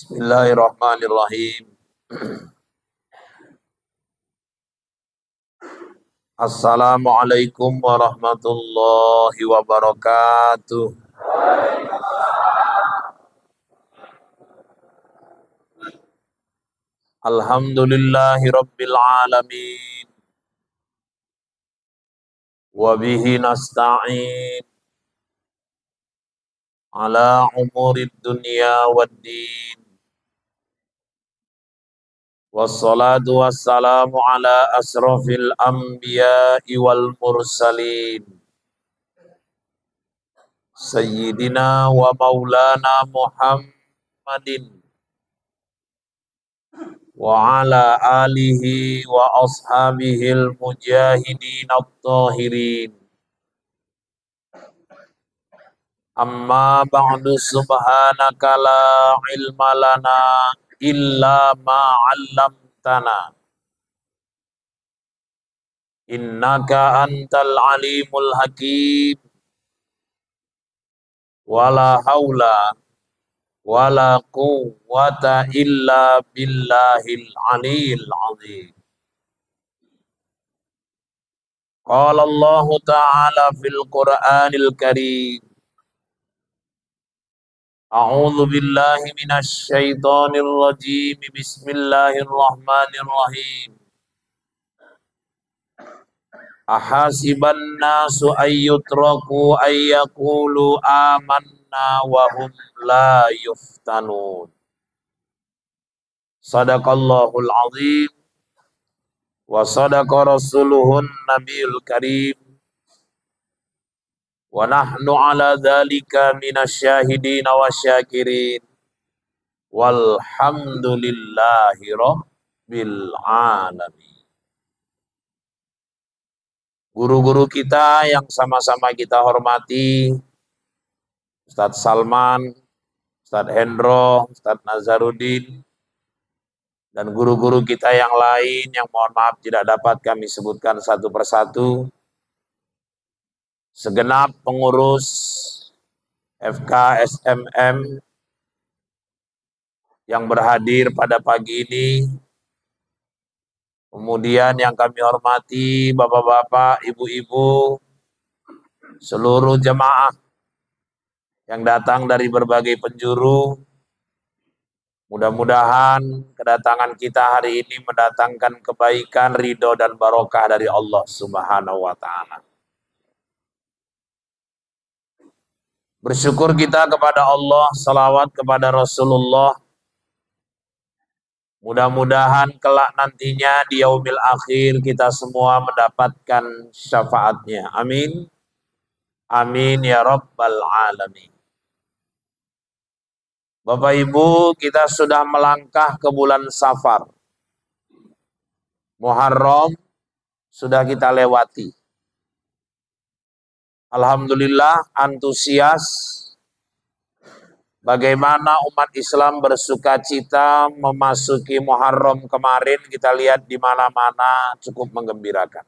Bismillahirrahmanirrahim. Assalamualaikum warahmatullahi wabarakatuh. Alhamdulillahi rabbil alamin. Wa bihi nasta'in ala umurid dunya waddin. Wassalatu wassalamu ala asrafil anbiya'i wal mursalin. Sayyidina wa maulana Muhammadin wa ala alihi wa ashabihil mujahidin at-tahirin. Amma ba'du, subhanaka la ilma lana illa ma 'allamtana innaka antal alimul hakim. Wala haula wala quwwata illa billahil aliyil azim. Qala Allah ta'ala fil Qur'anil Karim. A'udzu billahi minasy syaithanir rajim. Bismillahirrahmanirrahim. Ahasiban nasu ayyutraku ayyaqulu amanna wa hum la yuftanun. Sadaqallahul azim wa sadaqa rasuluhun nabiyul karim. Wa nahnu ala dzalika minasyahidin wa syakirin. Walhamdulillahi rabbil alamin. Guru-guru kita yang sama-sama kita hormati, Ustadz Salman, Ustadz Hendro, Ustadz Nazarudin, dan guru-guru kita yang lain yang mohon maaf tidak dapat kami sebutkan satu persatu. Segenap pengurus FKSMM yang berhadir pada pagi ini, kemudian yang kami hormati bapak-bapak, ibu-ibu, seluruh jemaah yang datang dari berbagai penjuru. Mudah-mudahan kedatangan kita hari ini mendatangkan kebaikan, ridho dan barokah dari Allah Subhanahu wa ta'ala. Bersyukur kita kepada Allah, salawat kepada Rasulullah. Mudah-mudahan kelak nantinya di yaumil akhir kita semua mendapatkan syafaatnya. Amin. Amin ya rabbal alamin. Bapak Ibu, kita sudah melangkah ke bulan Safar. Muharram sudah kita lewati. Alhamdulillah, antusias bagaimana umat Islam bersuka cita memasuki Muharram kemarin, kita lihat di mana-mana cukup menggembirakan.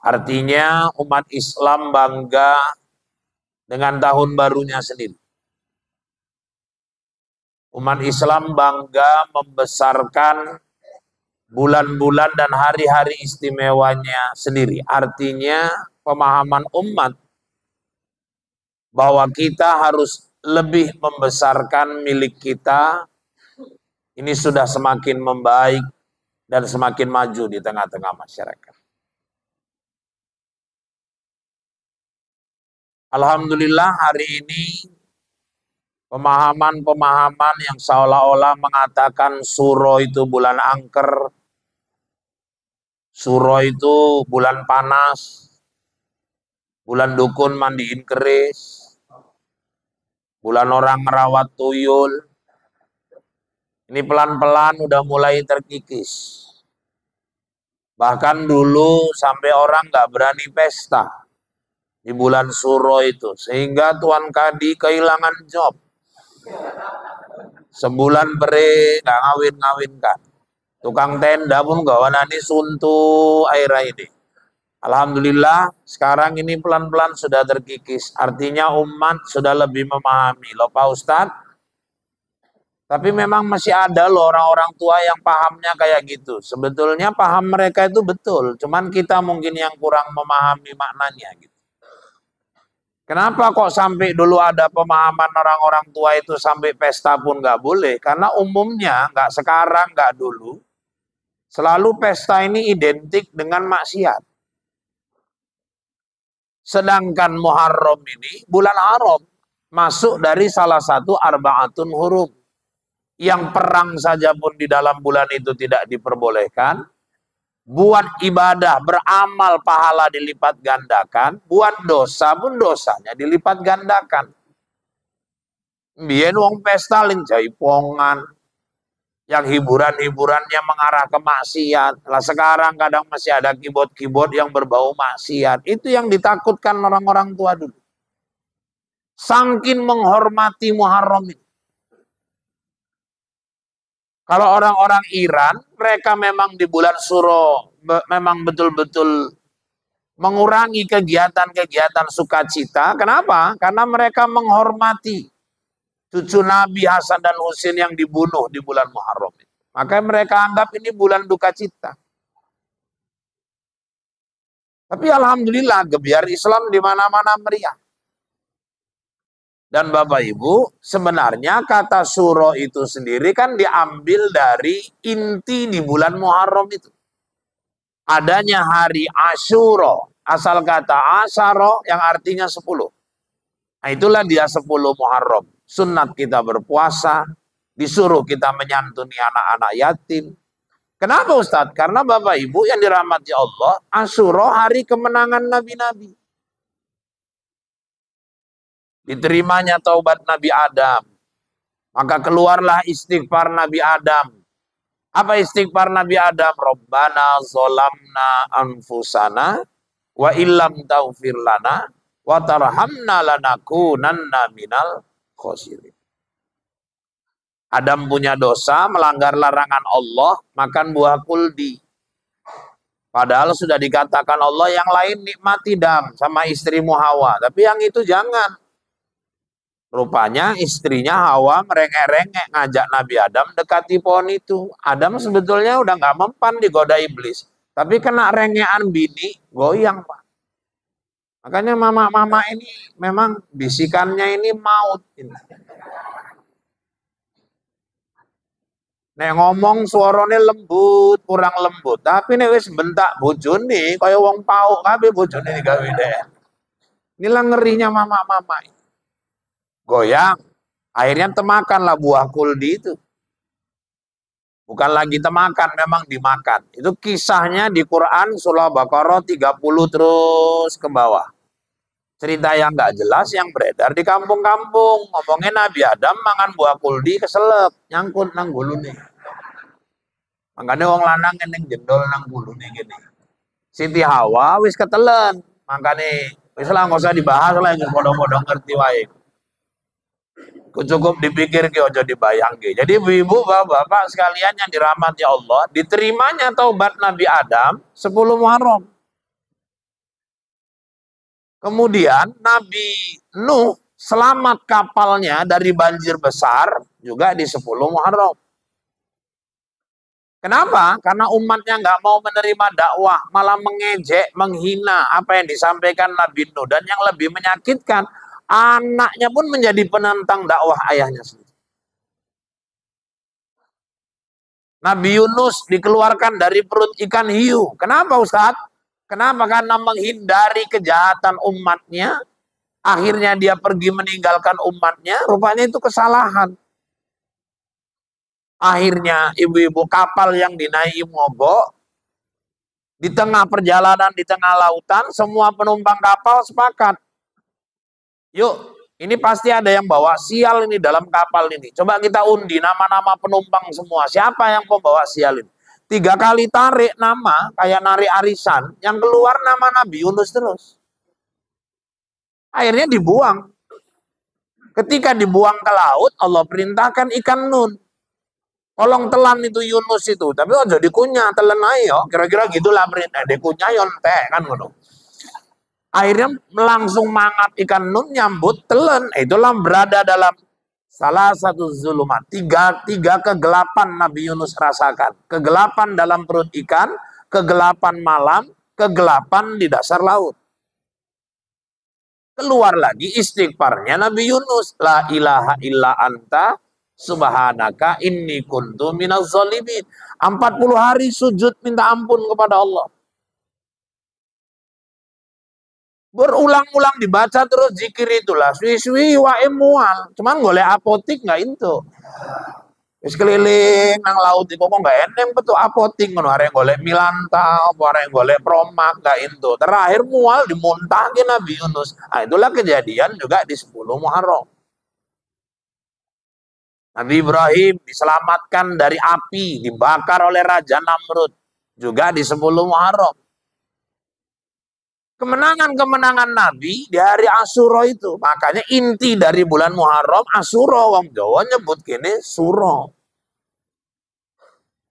Artinya umat Islam bangga dengan tahun barunya sendiri. Umat Islam bangga membesarkan bulan-bulan dan hari-hari istimewanya sendiri. Artinya pemahaman umat bahwa kita harus lebih membesarkan milik kita ini sudah semakin membaik dan semakin maju di tengah-tengah masyarakat. Alhamdulillah hari ini pemahaman-pemahaman yang seolah-olah mengatakan Suro itu bulan angker, Suro itu bulan panas, bulan dukun mandiin keris, bulan orang merawat tuyul. Ini pelan-pelan udah mulai terkikis. Bahkan dulu sampai orang nggak berani pesta di bulan Suro itu. Sehingga Tuan Kadi kehilangan job. Sebulan beri nggak ngawin-ngawinkan. Tukang tenda pun gak wanani suntu air ini. Alhamdulillah sekarang ini pelan-pelan sudah terkikis. Artinya umat sudah lebih memahami. Loh Pak Ustadz, tapi memang masih ada loh orang-orang tua yang pahamnya kayak gitu. Sebetulnya paham mereka itu betul. Cuman kita mungkin yang kurang memahami maknanya gitu. Kenapa kok sampai dulu ada pemahaman orang-orang tua itu sampai pesta pun nggak boleh? Karena umumnya nggak sekarang, nggak dulu. Selalu pesta ini identik dengan maksiat. Sedangkan Muharram ini bulan haram, masuk dari salah satu arbaatun hurum. Yang perang saja pun di dalam bulan itu tidak diperbolehkan. Buat ibadah, beramal, pahala dilipat gandakan. Buat dosa pun dosanya dilipat gandakan. Biyen wong pesta lin jaipongan. Yang hiburan-hiburannya mengarah ke maksiat. Lah sekarang kadang masih ada keyboard-keyboard yang berbau maksiat. Itu yang ditakutkan orang-orang tua dulu. Saking menghormati Muharram ini. Kalau orang-orang Iran, mereka memang di bulan Suro memang betul-betul mengurangi kegiatan-kegiatan sukacita. Kenapa? Karena mereka menghormati cucu Nabi Hasan dan Husain yang dibunuh di bulan Muharram. Maka mereka anggap ini bulan duka cita. Tapi alhamdulillah gebiar Islam di mana-mana meriah. Dan Bapak Ibu, sebenarnya kata suro itu sendiri kan diambil dari inti di bulan Muharram itu. Adanya hari Asyura, asal kata asyara yang artinya 10. Nah itulah dia 10 Muharram. Sunat kita berpuasa, disuruh kita menyantuni anak-anak yatim. Kenapa Ustadz? Karena Bapak Ibu yang dirahmati Allah, Asyura hari kemenangan nabi-nabi. Diterimanya taubat Nabi Adam. Maka keluarlah istighfar Nabi Adam. Apa istighfar Nabi Adam? Rabbana zolamna anfusana wa illam taghfir lana wa tarhamna lanakunanna minal khosirin. Adam punya dosa, melanggar larangan Allah, makan buah kuldi. Padahal sudah dikatakan Allah yang lain nikmati dam sama istrimu Hawa. Tapi yang itu jangan. Rupanya istrinya Hawa merengek-rengek ngajak Nabi Adam dekati pohon itu. Adam sebetulnya udah nggak mempan digoda iblis. Tapi kena rengekan bini, goyang Pak. Makanya mama-mama ini memang bisikannya ini maut. Nek ngomong suaranya lembut, kurang lembut. Tapi nek wis bentak bojone kaya wong pauk kabeh bojone digawe deh. Inilah ngerinya mama-mama. Goyang. Akhirnya temakanlah buah kuldi itu. Bukan lagi temakan, memang dimakan. Itu kisahnya di Quran surah Baqarah 30 terus ke bawah. Cerita yang nggak jelas yang beredar di kampung-kampung. Ngomongin Nabi Adam mangan buah kuldi keselep, nyangkut nang gulune. Makanya wong lanang neng jendol nang gulune gini. Siti Hawa wis ketelen. Makanya wis lah nggak usah dibahas lah yang bodoh-bodoh ngerti wae. Cukup dipikir ke ojo dibayang ke. Jadi ibu bapak sekalian yang dirahmati Allah, diterimanya taubat Nabi Adam 10 Muharram. Kemudian Nabi Nuh selamat kapalnya dari banjir besar juga di 10 Muharram. Kenapa? Karena umatnya nggak mau menerima dakwah, malah mengejek, menghina apa yang disampaikan Nabi Nuh. Dan yang lebih menyakitkan, anaknya pun menjadi penentang dakwah ayahnya sendiri. Nabi Yunus dikeluarkan dari perut ikan hiu. Kenapa Ustadz? Kenapa? Karena menghindari kejahatan umatnya. Akhirnya dia pergi meninggalkan umatnya. Rupanya itu kesalahan. Akhirnya ibu-ibu kapal yang dinaiki mogok. Di tengah perjalanan, di tengah lautan, semua penumpang kapal sepakat. Yuk, ini pasti ada yang bawa sial ini dalam kapal ini. Coba kita undi nama-nama penumpang semua. Siapa yang mau bawa sial ini? 3 kali tarik nama, kayak narik arisan. Yang keluar nama Nabi Yunus terus. Akhirnya dibuang. Ketika dibuang ke laut, Allah perintahkan ikan nun. Tolong telan itu Yunus itu, tapi ojo dikunyah, telan ayo. Kira-kira gitulah perintah. Dikunyah yon teh kan ngono. Akhirnya langsung mangap ikan nun nyambut telan. Itulah berada dalam salah satu zulumat. Tiga kegelapan Nabi Yunus rasakan. Kegelapan dalam perut ikan, kegelapan malam, kegelapan di dasar laut. Keluar lagi istighfarnya Nabi Yunus. La ilaha illa anta subhanaka inni kuntu minaz zalimin. 40 hari sujud minta ampun kepada Allah. Berulang-ulang dibaca terus zikir itulah. Suwi-suwi wa emual. Cuman golek apotik nggak itu. Wis keliling nang laut iku kok enggak eneng betul apoting ngono arek golek milanta apa arek golek promak enggak itu. Terakhir mual dimuntahke Nabi Yunus. Nah, itulah kejadian juga di 10 Muharram. Nabi Ibrahim diselamatkan dari api, dibakar oleh Raja Namrud juga di 10 Muharram. Kemenangan-kemenangan Nabi di hari Asyura itu. Makanya inti dari bulan Muharram Asyura. Wong Jawa nyebut kene Suro.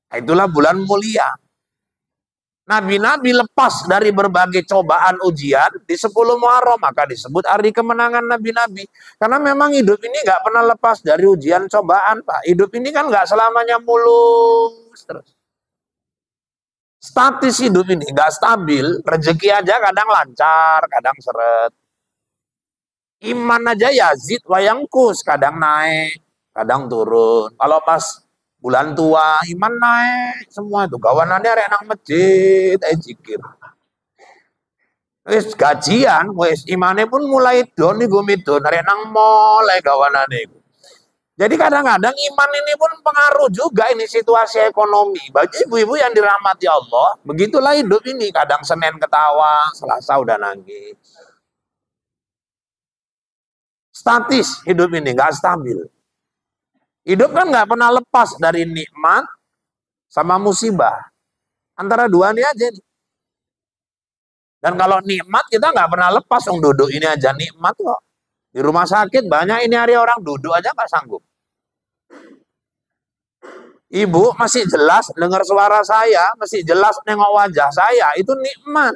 Itulah bulan mulia. Nabi-nabi lepas dari berbagai cobaan ujian di 10 Muharram. Maka disebut hari kemenangan nabi-nabi. Karena memang hidup ini nggak pernah lepas dari ujian cobaan, Pak. Hidup ini kan nggak selamanya mulus terus. Statis hidup ini nggak stabil, rezeki aja kadang lancar, kadang seret. Iman aja yazid wayangkus, kadang naik, kadang turun. Kalau pas bulan tua, iman naik, semua itu. Gawanannya arek nang masjid, zikir. Wis gajian, wis imane pun mulai don iku midon, arek nang mall gawanane. Jadi kadang-kadang iman ini pun pengaruh juga ini situasi ekonomi. Bagi ibu-ibu yang dirahmati Allah, begitulah hidup ini. Kadang Senin ketawa, Selasa udah nangis. Statis hidup ini, nggak stabil. Hidup kan nggak pernah lepas dari nikmat sama musibah. Antara dua ini aja nih. Dan kalau nikmat kita nggak pernah lepas, duduk ini aja nikmat kok. Di rumah sakit banyak ini hari orang duduk aja nggak sanggup. Ibu masih jelas dengar suara saya, masih jelas nengok wajah saya, itu nikmat.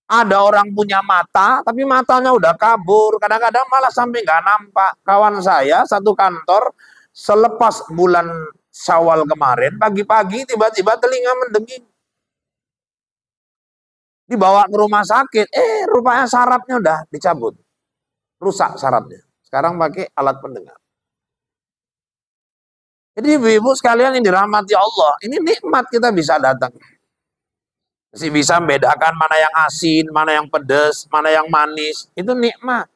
Ada orang punya mata, tapi matanya udah kabur. Kadang-kadang malah sampai nggak nampak. Kawan saya satu kantor, selepas bulan Syawal kemarin, pagi-pagi tiba-tiba telinga mendenging. Dibawa ke rumah sakit, rupanya sarafnya udah dicabut. Rusak sarafnya. Sekarang pakai alat pendengar. Jadi ibu-ibu sekalian yang dirahmati Allah, ini nikmat kita bisa datang. Masih bisa membedakan mana yang asin, mana yang pedas, mana yang manis. Itu nikmat.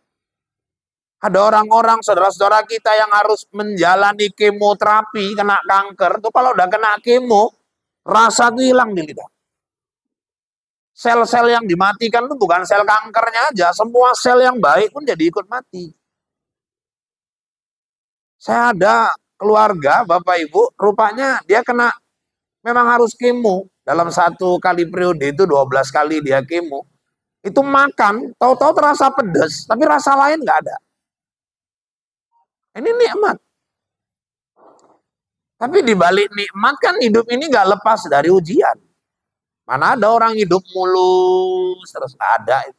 Ada orang-orang, saudara-saudara kita yang harus menjalani kemoterapi, kena kanker. Itu kalau udah kena kemo, rasa itu hilang di lidah. Sel-sel yang dimatikan itu bukan sel kankernya aja, semua sel yang baik pun jadi ikut mati. Saya ada keluarga, Bapak Ibu, rupanya dia kena, memang harus kemo. Dalam satu kali periode itu 12 kali dia kemo. Itu makan, tahu-tahu terasa pedas, tapi rasa lain nggak ada. Ini nikmat. Tapi dibalik nikmat kan hidup ini nggak lepas dari ujian. Mana ada orang hidup mulus, terus ada.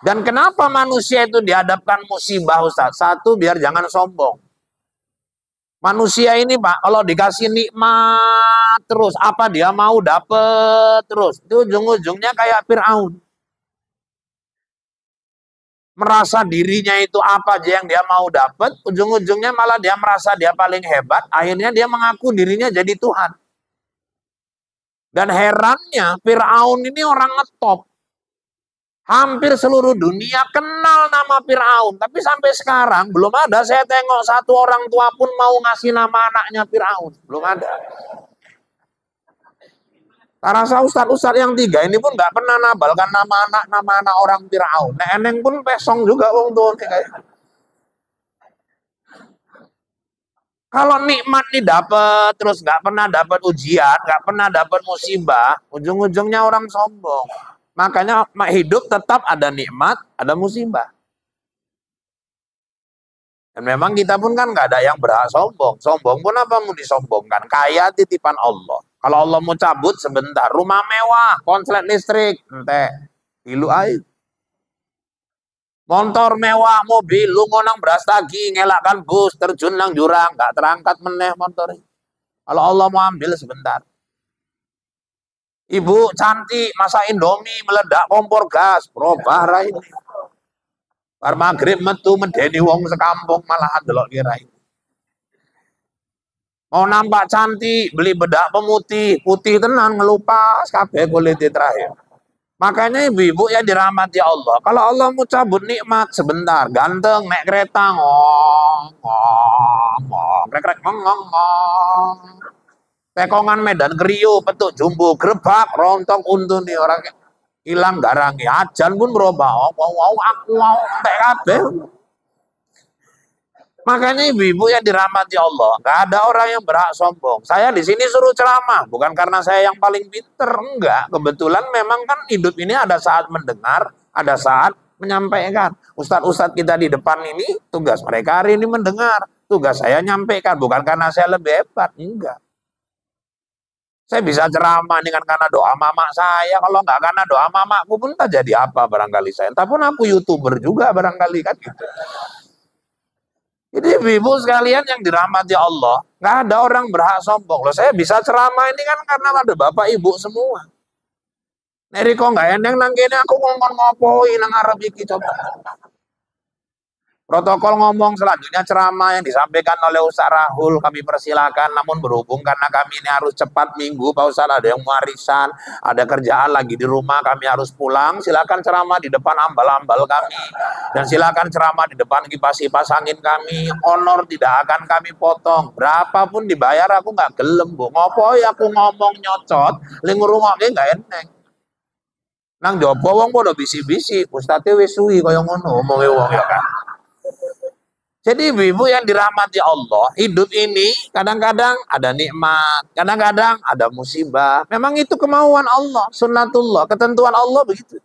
Dan kenapa manusia itu dihadapkan musibah, Ustaz? Satu, biar jangan sombong. Manusia ini, Pak, kalau dikasih nikmat terus, apa dia mau dapet terus. Itu ujung-ujungnya kayak Fir'aun. Merasa dirinya itu apa aja yang dia mau dapet, ujung-ujungnya malah dia merasa dia paling hebat, akhirnya dia mengaku dirinya jadi Tuhan. Dan herannya, Fir'aun ini orang ngetop. Hampir seluruh dunia kenal nama Fir'aun. Tapi sampai sekarang belum ada saya tengok satu orang tua pun mau ngasih nama anaknya Fir'aun. Belum ada. Tak rasa ustadz-ustadz yang 3 ini pun nggak pernah nabalkan nama anak orang Fir'aun. Nah, eneng pun pesong juga wong tuh. Kalau nikmat nih dapat, terus nggak pernah dapat ujian, nggak pernah dapat musibah, ujung-ujungnya orang sombong. Makanya hidup tetap ada nikmat, ada musibah. Dan memang kita pun kan nggak ada yang berhak sombong. Sombong pun apa mau disombongkan? Kaya titipan Allah. Kalau Allah mau cabut sebentar, rumah mewah, konslet listrik, ente, ilu air. Motor mewah, mobil, lu ngonang beras tagi, ngelakkan bus, terjun nang jurang, nggak terangkat meneh motor. Kalau Allah mau ambil sebentar. Ibu cantik, masa Indomie, meledak kompor gas, probah ini. Bar maghrib metu medeni wong sekampung malah delok kira ini. Mau nampak cantik, beli bedak pemutih, putih tenan ngelupas kabeh kulit terakhir. Makanya ibu-ibu yang dirahmati Allah, kalau Allah mau cabut nikmat sebentar, ganteng naik kereta ngong ngong ngong, krek ngong ngong ngong. Tekongan Medan Kriyo, petuk jumbo, grebak, rontok untun nih orang hilang garangnya, ajan pun berubah, wow, aku mau sampai kabeh. Makanya ibu-ibu yang dirahmati Allah, nggak ada orang yang berhak sombong. Saya di sini suruh ceramah, bukan karena saya yang paling pinter, enggak. Kebetulan memang kan hidup ini ada saat mendengar, ada saat menyampaikan. Ustadz-ustadz kita di depan ini, tugas mereka hari ini mendengar. Tugas saya nyampaikan, bukan karena saya lebih hebat, enggak. Saya bisa ceramah dengan karena doa mama saya. Kalau nggak karena doa mamaku pun tak jadi apa barangkali saya. Entah pun aku YouTuber juga barangkali kan gitu. Jadi ibu sekalian yang dirahmati Allah, nggak ada orang berhak sombong. Loh, saya bisa ceramah ini kan karena ada bapak ibu semua. Neri kok nggak eneng nang kene aku ngomong ngopoi nang arep iki coba. Protokol ngomong selanjutnya ceramah yang disampaikan oleh Ustaz Rahul kami persilakan, namun berhubung karena kami ini harus cepat minggu Pak Ustaz, ada yang warisan, ada kerjaan lagi di rumah, kami harus pulang, silakan ceramah di depan ambal-ambal kami dan silakan ceramah di depan kipas angin kami, honor tidak akan kami potong, berapapun dibayar aku nggak gelem Bu, ngopoi aku ngomong nyocot, lingur rumahnya nggak eneng. Nang jopo wong podo bisi-bisi, Ustadz wis suwi kaya ngono omonge wong ya kan. Jadi ibu-ibu yang dirahmati Allah, hidup ini kadang-kadang ada nikmat, kadang-kadang ada musibah. Memang itu kemauan Allah, sunnatullah, ketentuan Allah begitu.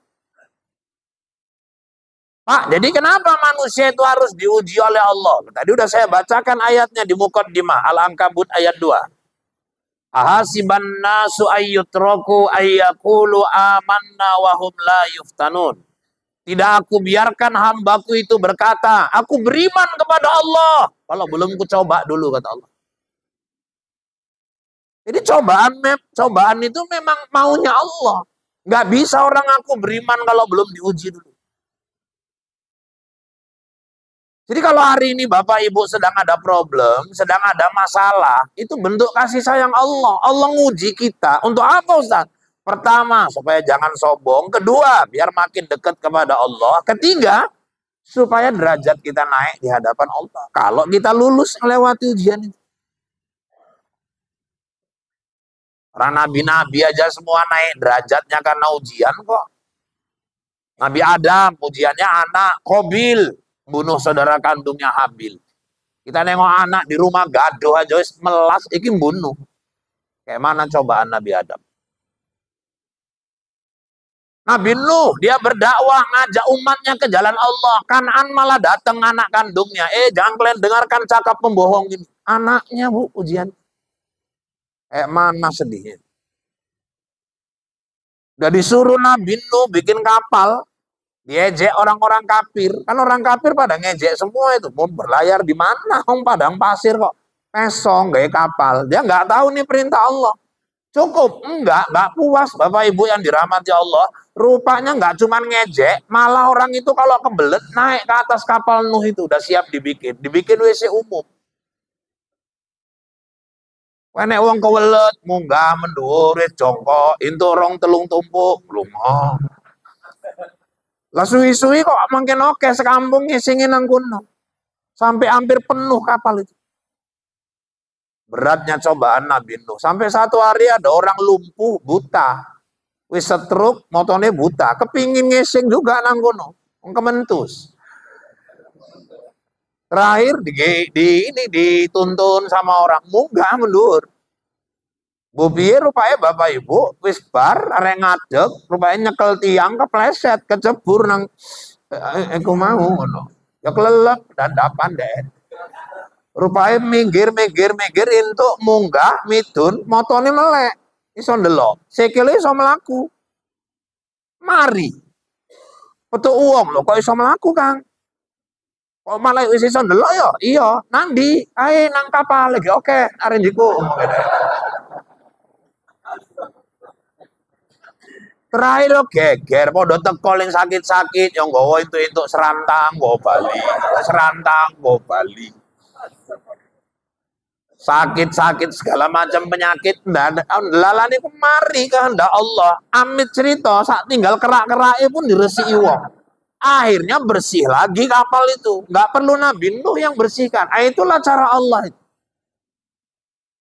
Pak, jadi kenapa manusia itu harus diuji oleh Allah? Tadi udah saya bacakan ayatnya di Muqaddimah, Al-Ankabut ayat 2. Ahasiban nasu ayyutraku ayyakulu amanna wahum la yuftanun. Tidak aku biarkan hambaku itu berkata, aku beriman kepada Allah. Kalau belum ku coba dulu, kata Allah. Jadi cobaan itu memang maunya Allah. Nggak bisa orang aku beriman kalau belum diuji dulu. Jadi kalau hari ini Bapak Ibu sedang ada problem, sedang ada masalah, itu bentuk kasih sayang Allah. Allah nguji kita. Untuk apa Ustaz? Pertama, supaya jangan sombong. Kedua, biar makin dekat kepada Allah. Ketiga, supaya derajat kita naik di hadapan Allah. Kalau kita lulus melewati ujian itu. Para nabi-nabi aja semua naik derajatnya karena ujian kok. Nabi Adam, ujiannya anak. Qabil, bunuh saudara kandungnya Habil. Kita nengok anak di rumah gaduh aja, melas, iki bunuh. Kayak mana cobaan Nabi Adam? Nabi Nuh, dia berdakwah ngajak umatnya ke jalan Allah. Kan'an malah datang anak kandungnya. Jangan kalian dengarkan cakap pembohong ini. Anaknya Bu, ujian. Mana sedihnya. Udah disuruh Nabi Nuh bikin kapal. Diejek orang-orang kafir. Kan orang kafir pada ngejek semua itu. Mau berlayar di mana? Padang pasir kok. Pesong, gaya kapal. Dia nggak tahu nih perintah Allah. Cukup? Enggak puas Bapak Ibu yang dirahmati Allah. Rupanya nggak cuma ngejek, malah orang itu kalau kebelet naik ke atas kapal Nuh itu udah siap dibikin WC umum. Nek wong kewelet munggah mendhuwur wis jongkok, entuk rong telung tumpuk, lunga. Lah suwi-suwi kok makin oke sekampung ngisingin nang kono. Sampai hampir penuh kapal itu. Beratnya cobaan Nabi Nuh. Sampai satu hari ada orang lumpuh, buta. Wis setruk, motone buta. Kepingin ngising juga nang kono. Kementus. Terakhir ini dituntun sama orang munggah mundur. Bu piye rupanya Bapak Ibu wis bar arek ngadeg, rupanya nyekel tiang kepleset, kecebur nang aku mau ngono. Ya kelelep dadapan deh. Rupanya minggir entuk munggah midun motone melek. Iso ndelok, sikile iso mlaku. Mari. Petuk uang lho kok iso mlaku, Kang? Kok malah wis iso ndelok ya? Iya, nang ndi? Ae nang kapal lagi oke, arep ndiku. Terakhir lo geger, podo teko ling sakit-sakit, yang nggawa itu serantang, nggawa Bali, serantang, nggawa Bali. Sakit-sakit segala macam penyakit, lalane kemari kehendak Allah. Amit cerita, sak tinggal kerak-keraknya pun diresi wong. Akhirnya bersih lagi kapal itu, nggak perlu Nabi Nuh yang bersihkan. Itulah cara Allah.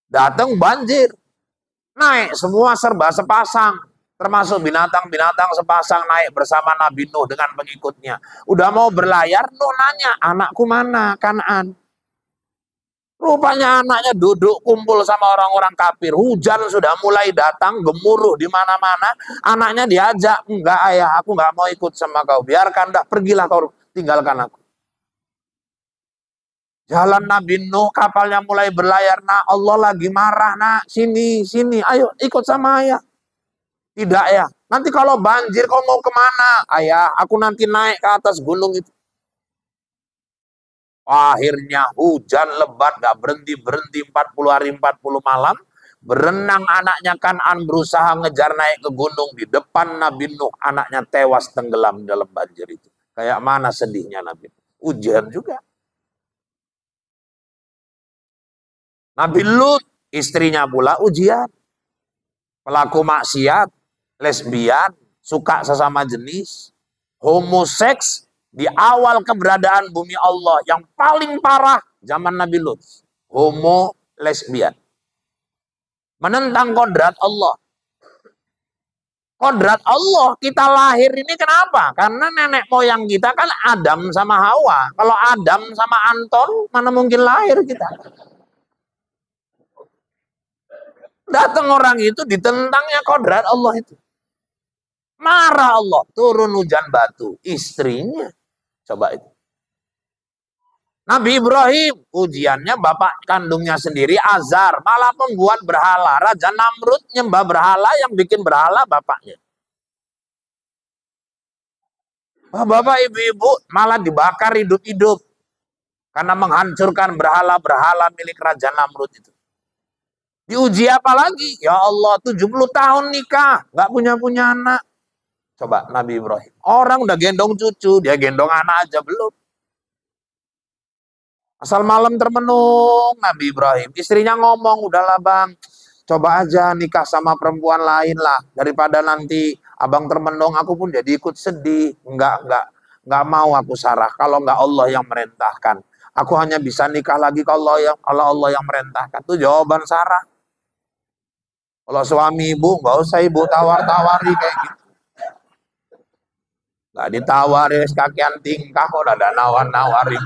Datang banjir, naik semua serba sepasang. Termasuk binatang-binatang sepasang naik bersama Nabi Nuh dengan pengikutnya. Udah mau berlayar, Nuh nanya, anakku mana? Kan'an. Rupanya anaknya duduk kumpul sama orang-orang kafir. Hujan sudah mulai datang, gemuruh di mana-mana. Anaknya diajak, enggak ayah, aku enggak mau ikut sama kau. Biarkan, dah, pergilah kau, tinggalkan aku. Jalan Nabi Nuh, kapalnya mulai berlayar. Nah, Allah lagi marah, nak, sini, ayo ikut sama ayah. Tidak ya, nanti kalau banjir kau mau kemana? Ayah, aku nanti naik ke atas gunung itu. Akhirnya hujan lebat, gak berhenti-berhenti 40 hari 40 malam. Berenang anaknya Kan'an berusaha ngejar naik ke gunung. Di depan Nabi Nuh, anaknya tewas tenggelam dalam banjir itu. Kayak mana sedihnya Nabi Nuh. Ujian juga. Nabi Lut, istrinya pula ujian. Pelaku maksiat, lesbian, suka sesama jenis, homoseks, di awal keberadaan bumi Allah yang paling parah zaman Nabi Lut. Homo, lesbian. Menentang kodrat Allah. Kodrat Allah, kita lahir ini kenapa? Karena nenek moyang kita kan Adam sama Hawa. Kalau Adam sama Anton, mana mungkin lahir kita? Datang orang itu ditentangnya kodrat Allah itu. Marah Allah, turun hujan batu. Istrinya, coba itu. Nabi Ibrahim, ujiannya bapak kandungnya sendiri, Azar. Malah membuat berhala. Raja Namrud nyembah berhala, yang bikin berhala bapaknya. Bapak ibu-ibu malah dibakar hidup-hidup. Karena menghancurkan berhala-berhala milik Raja Namrud itu. Diuji apa lagi? Ya Allah, 70 tahun nikah, nggak punya anak. Coba Nabi Ibrahim. Orang udah gendong cucu, dia gendong anak aja belum. Asal malam termenung Nabi Ibrahim. Istrinya ngomong, udahlah bang, coba aja nikah sama perempuan lain lah. Daripada nanti abang termenung, aku pun jadi ikut sedih. Enggak mau aku sarah. Kalau enggak Allah yang merintahkan. Aku hanya bisa nikah lagi kalau Allah yang merintahkan. Itu jawaban Sarah. Kalau suami ibu, nggak usah ibu tawar-tawari kayak gitu. Nggak ditawari, kakian tingkah, kok ada nawar-nawari.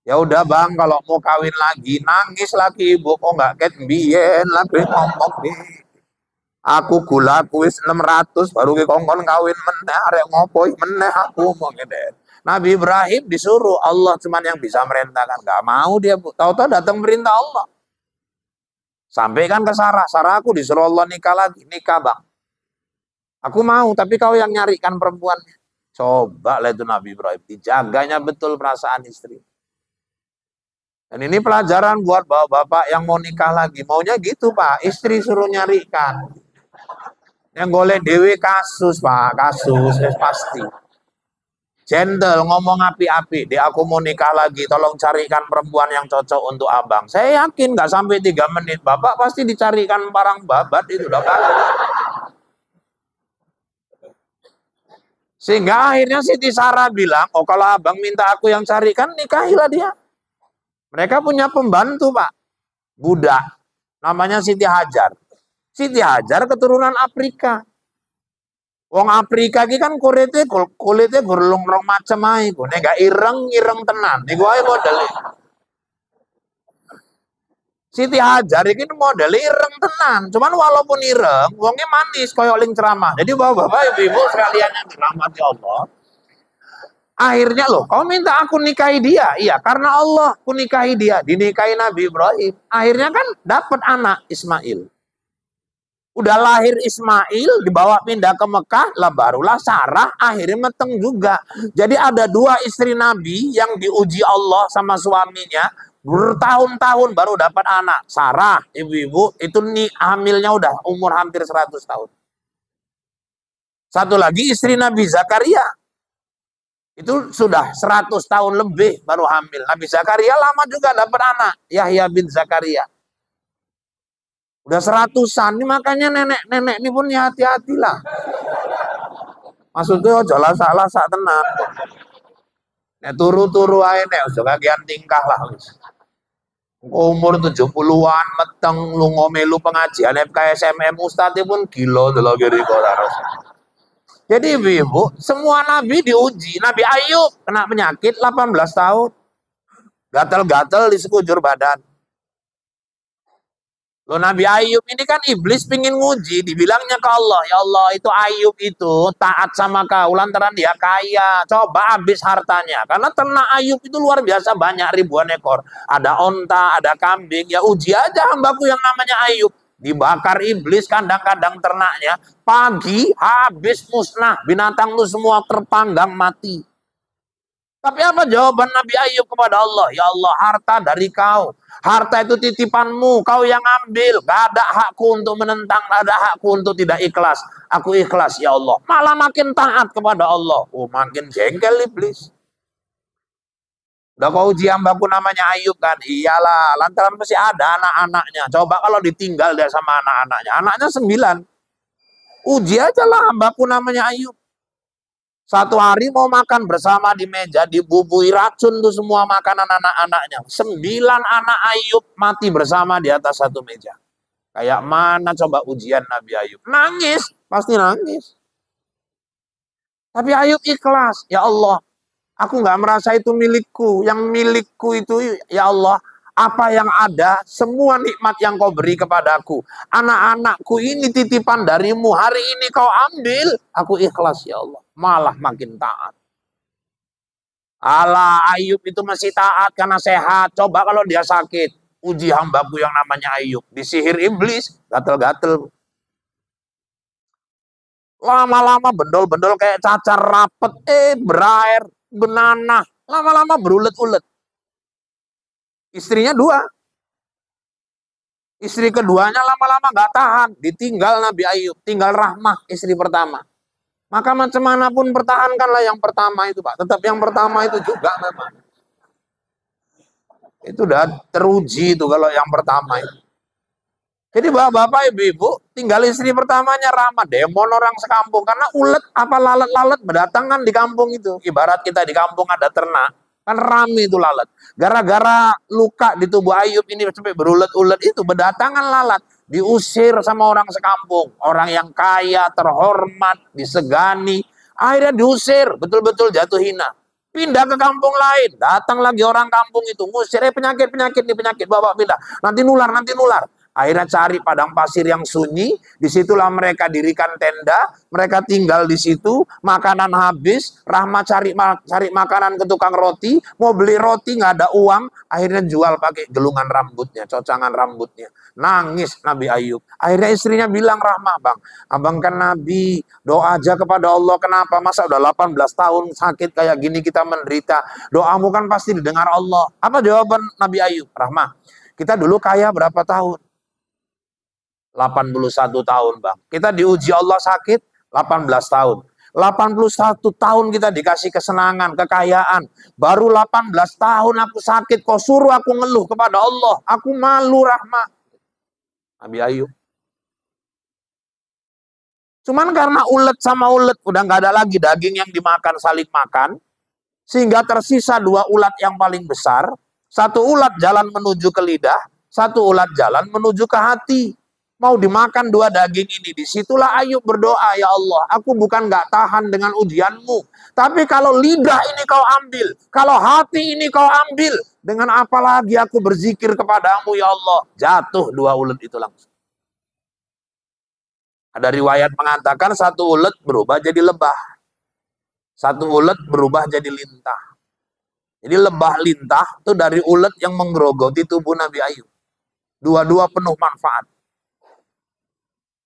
Ya udah bang, kalau mau kawin lagi, nangis lagi ibu, kok nggak ket biyen lagi ngomong nih. Aku gula kuis 600, baru ke kongkon kawin meneh, arek ngopoi meneh aku mau ngede. Nabi Ibrahim disuruh, Allah cuman yang bisa merintahkan. Nggak mau dia, bu. Tahu-tahu datang perintah Allah. Sampaikan ke Sarah, Sarah aku disuruh Allah nikah lagi, nikah bang. Aku mau, tapi kau yang nyarikan perempuannya. Coba lah itu Nabi Ibrahim, dijaganya betul perasaan istri. Dan ini pelajaran buat bapak-bapak yang mau nikah lagi. Maunya gitu pak, istri suruh nyarikan. Yang golek dewe kasus pak, kasus, pasti. Gentle, ngomong api-api, dia aku mau nikah lagi, tolong carikan perempuan yang cocok untuk abang. Saya yakin nggak sampai 3 menit, bapak pasti dicarikan parang babat itu udah kali. Sehingga akhirnya Siti Sarah bilang, oh kalau abang minta aku yang carikan, nikahilah dia. Mereka punya pembantu pak, budak, namanya Siti Hajar. Siti Hajar keturunan Afrika. Wong Afrika iki kan kulitnya gurlung-rong macam ae, nek gak ireng tenan. Niku ae modele. Siti Hajar iki modele ireng tenan. Cuman walaupun ireng, wongnya manis koyo ling ceramah. Jadi bapak-bapak, ibu-ibu sekalian yang dirahmati Allah. Akhirnya loh, kau minta aku nikahi dia. Iya, karena Allah aku nikahi dia. Dinikahi Nabi Ibrahim. Akhirnya kan dapat anak Ismail. Udah lahir Ismail, dibawa pindah ke Mekah, lah barulah Sarah akhirnya meteng juga. Jadi ada dua istri Nabi yang diuji Allah sama suaminya. Bertahun-tahun baru dapat anak. Sarah, ibu-ibu, itu nih hamilnya udah umur hampir 100 tahun. Satu lagi istri Nabi Zakaria. Itu sudah 100 tahun lebih baru hamil. Nabi Zakaria lama juga dapat anak. Yahya bin Zakaria. Udah 100-an. Ini makanya nenek-nenek ini pun ya hati-hatilah. Maksudnya ojo salah sak tenan. Nek turu-turu ae nek ojo kagian tingkah lah. Umur 70-an meteng lu ngomelu pengajian FKSMM Ustadz pun gila delok kiri kok. Jadi ibu, semua nabi diuji. Nabi Ayub kena penyakit 18 tahun. Gatel-gatel di sekujur badan. Loh Nabi Ayub ini kan iblis pingin nguji. Dibilangnya ke Allah, ya Allah itu Ayub itu taat sama kau. Lantaran dia kaya. Coba habis hartanya. Karena ternak Ayub itu luar biasa banyak ribuan ekor. Ada onta, ada kambing. Ya uji aja hambaku yang namanya Ayub. Dibakar iblis kandang-kandang ternaknya. Pagi habis musnah. Binatang itu semua terpanggang mati. Tapi apa jawaban Nabi Ayub kepada Allah? Ya Allah, harta dari kau. Harta itu titipanmu. Kau yang ambil. Gak ada hakku untuk menentang. Gak ada hakku untuk tidak ikhlas. Aku ikhlas ya Allah. Malah makin taat kepada Allah. Oh makin jengkel iblis. Udah kau uji hambaku namanya Ayub kan? Iyalah, lantaran masih ada anak-anaknya. Coba kalau ditinggal dia sama anak-anaknya. Anaknya 9. Uji aja lah hambaku namanya Ayub. Satu hari mau makan bersama di meja, dibubui racun tuh semua makanan anak-anaknya. 9 anak Ayub mati bersama di atas satu meja. Kayak mana coba ujian Nabi Ayub? Nangis, pasti nangis. Tapi Ayub ikhlas. Ya Allah, aku nggak merasa itu milikku. Yang milikku itu, ya Allah, apa yang ada, semua nikmat yang kau beri kepadaku. Anak-anakku ini titipan darimu. Hari ini kau ambil. Aku ikhlas, ya Allah. Malah makin taat. Allah, Ayub itu masih taat karena sehat. Coba kalau dia sakit. Uji hambaku yang namanya Ayub. Disihir iblis. Gatel-gatel. Lama-lama bendol-bendol kayak cacar rapet. Berair. Benanah. Lama-lama berulet-ulet. Istrinya 2. Istri keduanya lama-lama gak tahan. Ditinggal Nabi Ayub. Tinggal Rahmah istri pertama. Maka macam mana pun pertahankanlah yang pertama itu Pak. Tetap yang pertama itu juga memang. Itu udah teruji itu kalau yang pertama itu. Jadi bapak-bapak ibu-ibu tinggal istri pertamanya Rahmah. Demon orang sekampung. Karena ulet apa lalat-lalat berdatangan di kampung itu. Ibarat kita di kampung ada ternak. Kan rame itu lalat. Gara-gara luka di tubuh Ayub ini sampai berulet-ulet itu berdatangan lalat. Diusir sama orang sekampung. Orang yang kaya, terhormat, disegani. Akhirnya diusir. Betul-betul jatuh hina. Pindah ke kampung lain. Datang lagi orang kampung itu. Ngusir, penyakit nih penyakit. Bawa pindah. Nanti nular. Akhirnya cari padang pasir yang sunyi, disitulah mereka dirikan tenda, mereka tinggal di situ, makanan habis, Rahmat cari makanan ke tukang roti, mau beli roti nggak ada uang, akhirnya jual pakai gelungan rambutnya, cocangan rambutnya. Nangis Nabi Ayub. Akhirnya istrinya bilang, Rahmat bang, abang kan Nabi, doa aja kepada Allah, kenapa? Masa udah 18 tahun sakit kayak gini kita menderita, doamu kan pasti didengar Allah. Apa jawaban Nabi Ayub? Rahmat, kita dulu kaya berapa tahun? 81 tahun bang. Kita diuji Allah sakit 18 tahun. 81 tahun kita dikasih kesenangan, kekayaan. Baru 18 tahun aku sakit. Kau suruh aku ngeluh kepada Allah. Aku malu Rahmah. Nabi Ayub. Cuman karena ulet sama ulet. Udah nggak ada lagi daging yang dimakan, saling makan. Sehingga tersisa 2 ulat yang paling besar. 1 ulat jalan menuju ke lidah. 1 ulat jalan menuju ke hati. Mau dimakan 2 daging ini. Disitulah Ayub berdoa, ya Allah, aku bukan gak tahan dengan ujianmu. Tapi kalau lidah ini kau ambil, kalau hati ini kau ambil, dengan apa lagi aku berzikir kepadamu, ya Allah. Jatuh 2 ulet itu langsung. Ada riwayat mengatakan 1 ulet berubah jadi lebah. Satu ulet berubah jadi lintah. Jadi lebah lintah itu dari ulet yang menggerogoti tubuh Nabi Ayub. Dua-dua penuh manfaat.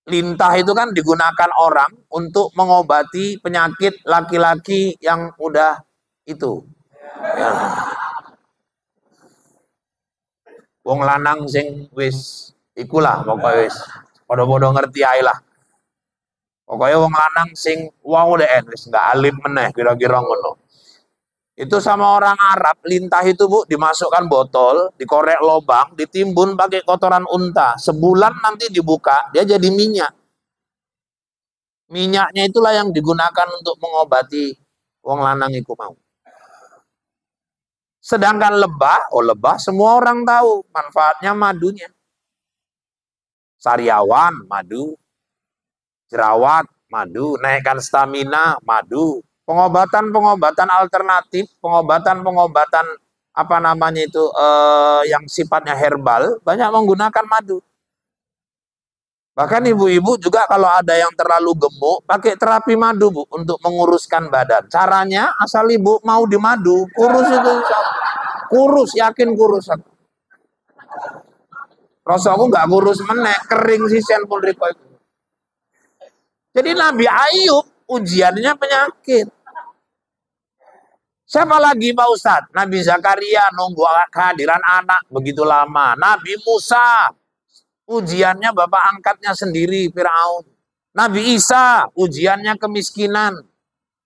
Lintah itu kan digunakan orang untuk mengobati penyakit laki-laki yang udah itu. Ya. Wong lanang sing wis ikulah pokoknya wis podo-podo ngerti ae lah. Pokoknya wong lanang sing wow deh wis enggak alim meneh kira-kira ngono. Itu sama orang Arab, lintah itu Bu dimasukkan botol, dikorek lobang, ditimbun pakai kotoran unta. Sebulan nanti dibuka, dia jadi minyak. Minyaknya itulah yang digunakan untuk mengobati wong lanang iku mau. Sedangkan lebah, lebah semua orang tahu manfaatnya madunya. Sariawan, madu. Jerawat, madu. Naikkan stamina, madu. Pengobatan-pengobatan alternatif, pengobatan-pengobatan apa namanya itu yang sifatnya herbal, banyak menggunakan madu. Bahkan ibu-ibu juga kalau ada yang terlalu gemuk, pakai terapi madu Bu, untuk menguruskan badan. Caranya asal ibu mau di madu, kurus itu. Kurus, yakin kurus. Rasa aku nggak kurus meneh, kering sisen pun riko itu. Jadi Nabi Ayub ujiannya penyakit. Siapa lagi Pak Ustadz? Nabi Zakaria nunggu kehadiran anak begitu lama. Nabi Musa ujiannya bapak angkatnya sendiri, Firaun. Nabi Isa, ujiannya kemiskinan.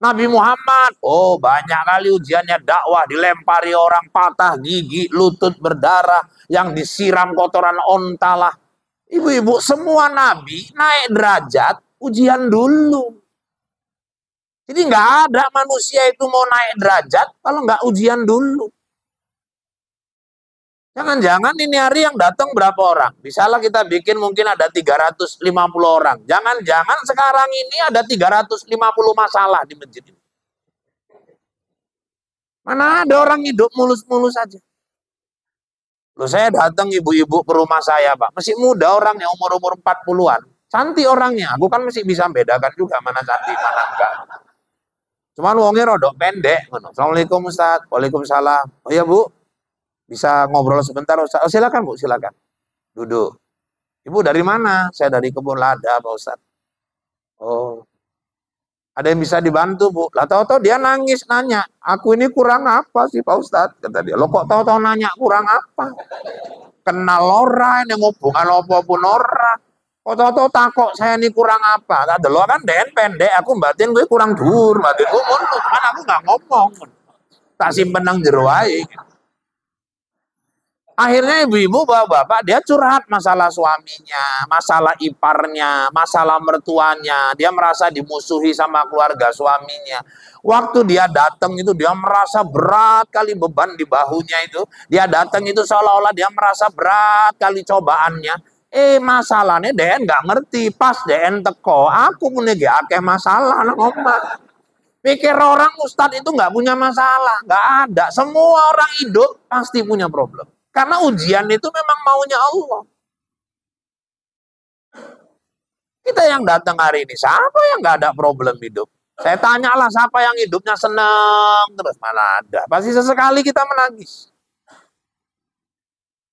Nabi Muhammad, banyak kali ujiannya dakwah, dilempari orang, patah gigi, lutut berdarah, yang disiram kotoran onta lah. Ibu-ibu, semua nabi naik derajat, ujian dulu. Jadi nggak ada manusia itu mau naik derajat kalau nggak ujian dulu. Jangan-jangan ini hari yang datang berapa orang? Misalnya kita bikin mungkin ada 350 orang. Jangan-jangan sekarang ini ada 350 masalah di masjid ini. Mana ada orang hidup mulus-mulus saja. Loh, saya datang ibu-ibu ke rumah saya, Pak. Masih muda orangnya, umur-umur 40-an. Cantik orangnya. Aku kan masih bisa bedakan juga mana cantik, mana enggak. Cuman wongnya rodok pendek. Assalamualaikum Ustaz. Waalaikumsalam. Oh iya Bu. Bisa ngobrol sebentar Ustaz? Oh, silakan Bu, silakan. Duduk. Ibu dari mana? Saya dari Kebun Lada Pak Ustaz. Oh. Ada yang bisa dibantu Bu? Lah tahu-tahu dia nangis nanya, aku ini kurang apa sih Pak Ustaz? Kata dia. Lo kok tahu-tahu nanya kurang apa? Kenal orang yang hubungan apapun orang. Kok tahu-tahu takok saya ini kurang apa? Ada lo kan den pendek, aku batin gue kurang dur, batin gue ngono, cuman aku nggak ngomong. Tak simpen nang jero ae. Akhirnya ibu-ibu bapak-bapak dia curhat masalah suaminya, masalah iparnya, masalah mertuanya. Dia merasa dimusuhi sama keluarga suaminya. Waktu dia datang itu dia merasa berat kali beban di bahunya itu. Dia datang itu seolah-olah dia merasa berat kali cobaannya. Masalahnya DN nggak ngerti. Pas DN teko, aku punya akeh masalah nang omah. Pikir orang ustadz itu nggak punya masalah, nggak ada. Semua orang hidup pasti punya problem. Karena ujian itu memang maunya Allah. Kita yang datang hari ini, siapa yang nggak ada problem hidup? Saya tanyalah siapa yang hidupnya senang terus, mana ada. Pasti sesekali kita menangis.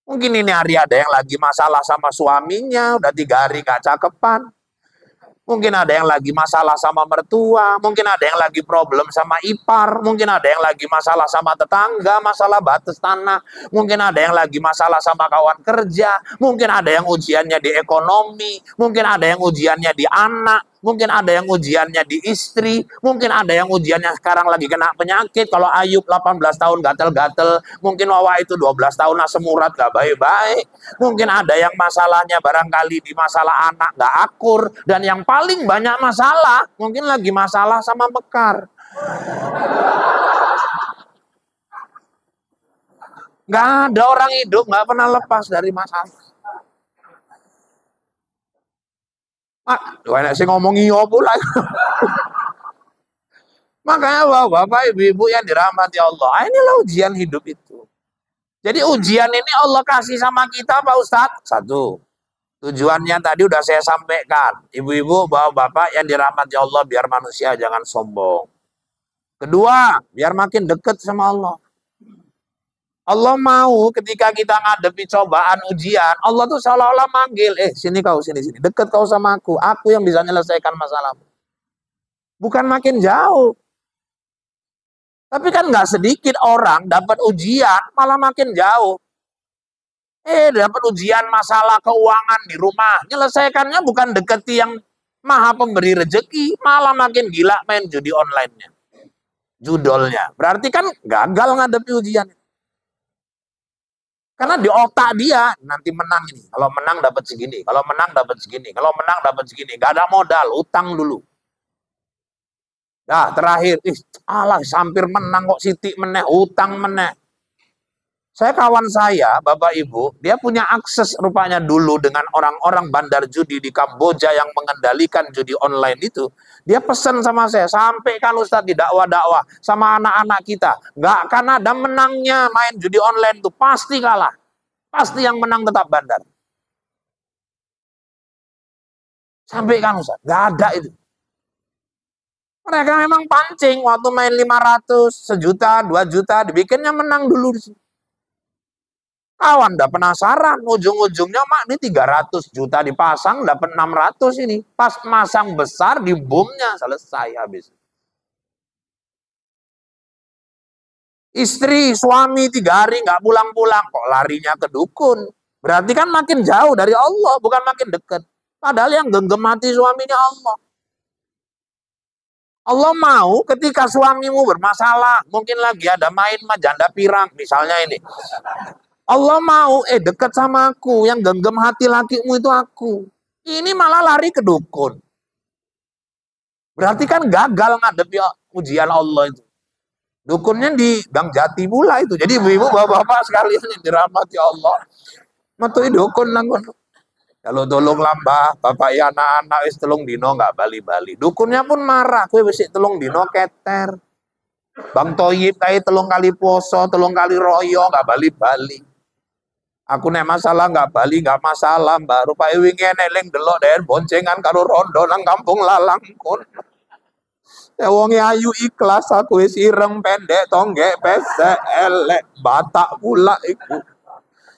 Mungkin ini hari ada yang lagi masalah sama suaminya, udah 3 hari gak cakepan. Mungkin ada yang lagi masalah sama mertua, mungkin ada yang lagi problem sama ipar, mungkin ada yang lagi masalah sama tetangga, masalah batas tanah, mungkin ada yang lagi masalah sama kawan kerja, mungkin ada yang ujiannya di ekonomi, mungkin ada yang ujiannya di anak, mungkin ada yang ujiannya di istri, mungkin ada yang ujiannya sekarang lagi kena penyakit. Kalau Ayub 18 tahun gatel-gatel, mungkin Wawa itu 12 tahun asam urat gak baik-baik. Mungkin ada yang masalahnya barangkali di masalah anak gak akur, dan yang paling banyak masalah mungkin lagi masalah sama Mekar. Gak ada orang hidup gak pernah lepas dari masalah. Banyak sih ngomong iyo pula. Makanya bapak ibu-ibu yang dirahmati Allah, inilah ujian hidup itu. Jadi ujian ini Allah kasih sama kita Pak Ustadz. Satu, tujuannya tadi udah saya sampaikan. Ibu-ibu, bapak-bapak yang dirahmati Allah, biar manusia jangan sombong. Kedua, biar makin dekat sama Allah. Allah mau ketika kita ngadepi cobaan, ujian, Allah tuh seolah-olah manggil, sini kau, sini. Dekat kau sama aku yang bisa menyelesaikan masalahmu. Bukan makin jauh. Tapi kan nggak sedikit orang dapat ujian, malah makin jauh. Dapat ujian masalah keuangan di rumah. Menyelesaikannya bukan deketi yang maha pemberi rezeki, malah makin gila main judi online-nya. Judolnya. Berarti kan gagal ngadepi ujian. Karena di otak dia nanti menang ini. Kalau menang dapat segini, kalau menang dapat segini, kalau menang dapat segini. Gak ada modal, utang dulu. Nah, terakhir, hampir menang kok Siti meneh, utang meneh. Saya kawan saya, Bapak Ibu, dia punya akses rupanya dulu dengan orang-orang bandar judi di Kamboja yang mengendalikan judi online itu. Dia pesan sama saya, sampaikan Ustadz di dakwah-dakwah sama anak-anak kita. Nggak akan ada menangnya main judi online itu, pasti kalah. Pasti yang menang tetap bandar. Sampaikan Ustadz, nggak ada itu. Mereka memang pancing, waktu main 500, sejuta, 2 juta, dibikinnya menang dulu di sini. Kawan udah penasaran, ujung-ujungnya mak ini 300 juta dipasang, dapat 600 ini. Pas masang besar, di boomnya selesai habis. Istri, suami 3 hari nggak pulang-pulang, kok larinya ke dukun. Berarti kan makin jauh dari Allah, bukan makin dekat. Padahal yang genggam hati suaminya Allah. Allah mau ketika suamimu bermasalah, mungkin lagi ada main janda pirang, misalnya ini. Allah mau, dekat sama aku, yang genggam hati lakimu itu aku. Ini malah lari ke dukun. Berarti kan gagal ngadepi ujian Allah itu. Dukunnya di Gang Jati pula itu. Jadi ibu-ibu, bapak-bapak sekalian yang dirahmati Allah. Matui dukun nanggon. Kalau tolong lambah, bapak ya anak-anak wis telung dino nggak bali-bali. Dukunnya pun marah, kue wis telung dino keter. Bang Toyib kayak telung kali poso, telung kali royo nggak bali-bali. Aku nek masalah nggak bali nggak masalah, mbak. Rupanya wingi neleng delok den boncengan karo rondo nang kampung lalang kon. Ya wonge ayu ikhlas aku wis ireng pendek tonggek pesek elek batak pula iku.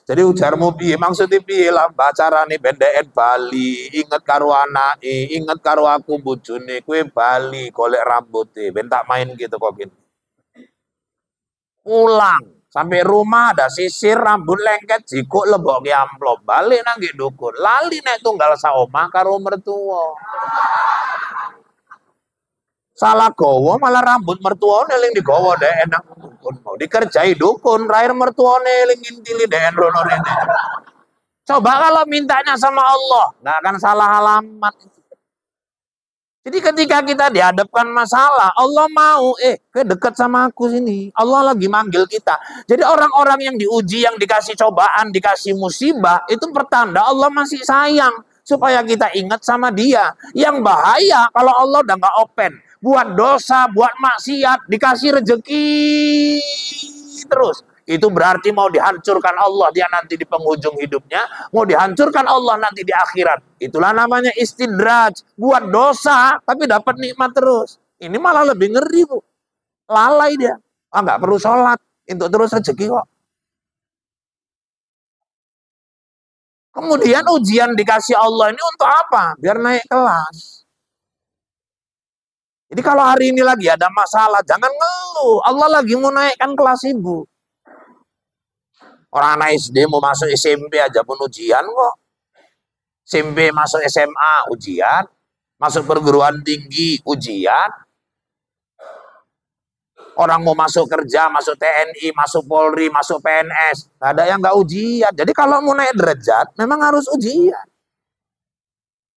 Jadi ujarmu piye maksudnya piye lah carane bendeken Bali, inget karo anake, inget karo aku bojone, kowe Bali golek rambuté, ben tak main gitu kok gini. Pulang sampai rumah ada sisir rambut lengket jikuk lebok ki amplop balik nang nggih dukun lali nek tunggal saomah karo mertua salah gowo malah rambut mertuane eling digowo dek enak dukun mau dikerjai dukun rair mertuane eling ngintili dek rono rene coba kalau mintanya sama Allah nggak akan salah alamat. Jadi ketika kita dihadapkan masalah, Allah mau, dekat sama aku sini. Allah lagi manggil kita. Jadi orang-orang yang diuji, yang dikasih cobaan, dikasih musibah, itu pertanda Allah masih sayang. Supaya kita ingat sama dia. Yang bahaya kalau Allah udah nggak open. Buat dosa, buat maksiat, dikasih rezeki terus. Itu berarti mau dihancurkan Allah dia nanti di penghujung hidupnya, mau dihancurkan Allah nanti di akhirat. Itulah namanya istidraj, buat dosa tapi dapat nikmat terus. Ini malah lebih ngeri, Bu. Lalai dia. Nggak perlu sholat, untuk terus rezeki kok. Kemudian ujian dikasih Allah ini untuk apa? Biar naik kelas. Jadi kalau hari ini lagi ada masalah, jangan ngeluh. Allah lagi mau naikkan kelas ibu. Orang anak SD mau masuk SMP aja pun ujian kok. SMP masuk SMA ujian. Masuk perguruan tinggi ujian. Orang mau masuk kerja, masuk TNI, masuk Polri, masuk PNS. Nggak ada yang nggak ujian. Jadi kalau mau naik derajat, memang harus ujian.